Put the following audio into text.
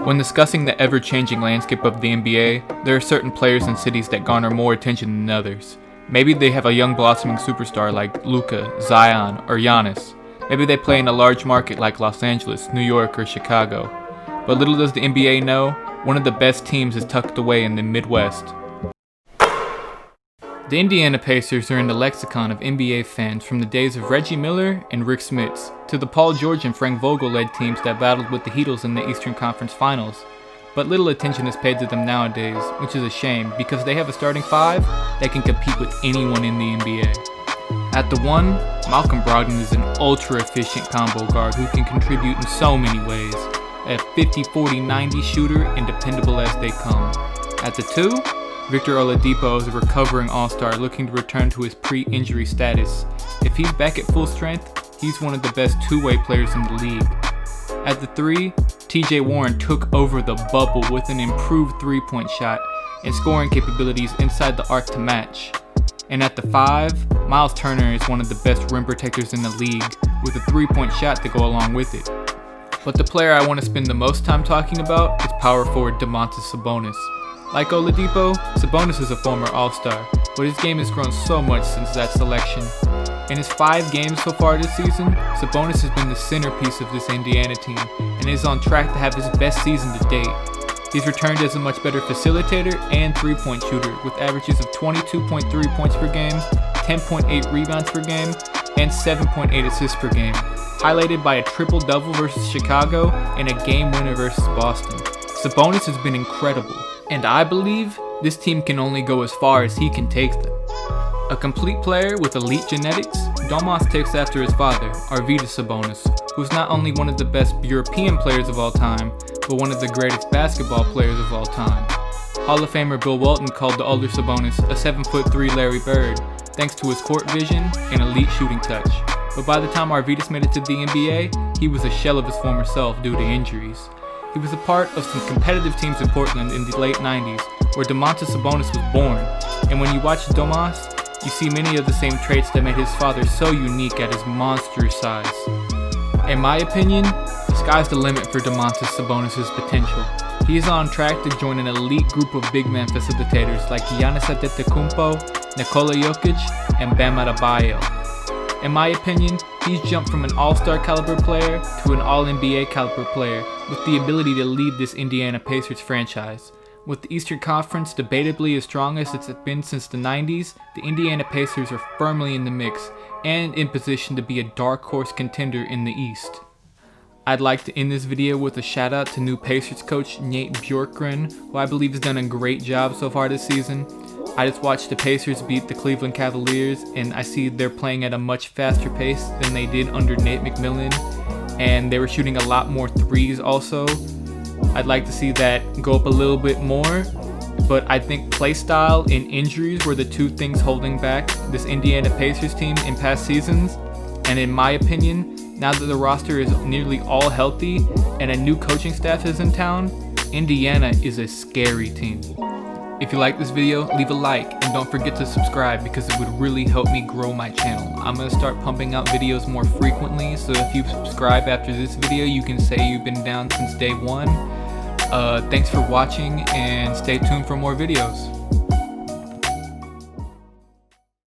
When discussing the ever-changing landscape of the NBA, there are certain players and cities that garner more attention than others. Maybe they have a young blossoming superstar like Luka, Zion, or Giannis. Maybe they play in a large market like Los Angeles, New York, or Chicago. But little does the NBA know, one of the best teams is tucked away in the Midwest. The Indiana Pacers are in the lexicon of NBA fans from the days of Reggie Miller and Rick Smits to the Paul George and Frank Vogel-led teams that battled with the Heatles in the Eastern Conference Finals. But little attention is paid to them nowadays, which is a shame because they have a starting five that can compete with anyone in the NBA. At the 1, Malcolm Brogdon is an ultra-efficient combo guard who can contribute in so many ways. A 50-40-90 shooter and dependable as they come. At the 2, Victor Oladipo is a recovering all-star looking to return to his pre-injury status. If he's back at full strength, he's one of the best two-way players in the league. At the 3, TJ Warren took over the bubble with an improved three-point shot and scoring capabilities inside the arc to match. And at the 5, Myles Turner is one of the best rim protectors in the league with a three-point shot to go along with it. But the player I want to spend the most time talking about is power forward Domantas Sabonis. Like Oladipo, Sabonis is a former All-Star, but his game has grown so much since that selection. In his 5 games so far this season, Sabonis has been the centerpiece of this Indiana team and is on track to have his best season to date. He's returned as a much better facilitator and three-point shooter with averages of 22.3 points per game, 10.8 rebounds per game, and 7.8 assists per game, highlighted by a triple-double versus Chicago and a game winner versus Boston. Sabonis has been incredible, and I believe this team can only go as far as he can take them. A complete player with elite genetics, Domantas takes after his father, Arvydas Sabonis, who's not only one of the best European players of all time, but one of the greatest basketball players of all time. Hall of Famer Bill Walton called the older Sabonis a 7'3" Larry Bird, thanks to his court vision and elite shooting touch. But by the time Arvydas made it to the NBA, he was a shell of his former self due to injuries. He was a part of some competitive teams in Portland in the late 90s, where Domantas Sabonis was born, and when you watch Domas, you see many of the same traits that made his father so unique at his monstrous size. In my opinion, the sky's the limit for Domantas Sabonis' potential. He is on track to join an elite group of big man facilitators like Giannis Antetokounmpo, Nikola Jokic, and Bam Adebayo. In my opinion, he's jumped from an all-star caliber player to an all-NBA caliber player with the ability to lead this Indiana Pacers franchise. With the Eastern Conference debatably as strong as it's been since the 90s, the Indiana Pacers are firmly in the mix and in position to be a dark horse contender in the East. I'd like to end this video with a shout out to new Pacers coach Nate Bjorkgren, who I believe has done a great job so far this season. I just watched the Pacers beat the Cleveland Cavaliers, and I see they're playing at a much faster pace than they did under Nate McMillan, and they were shooting a lot more threes also. I'd like to see that go up a little bit more, but I think play style and injuries were the two things holding back this Indiana Pacers team in past seasons, and in my opinion, now that the roster is nearly all healthy and a new coaching staff is in town, Indiana is a scary team. If you like this video, leave a like and don't forget to subscribe because it would really help me grow my channel. I'm going to start pumping out videos more frequently, so if you subscribe after this video, you can say you've been down since day one. Thanks for watching and stay tuned for more videos.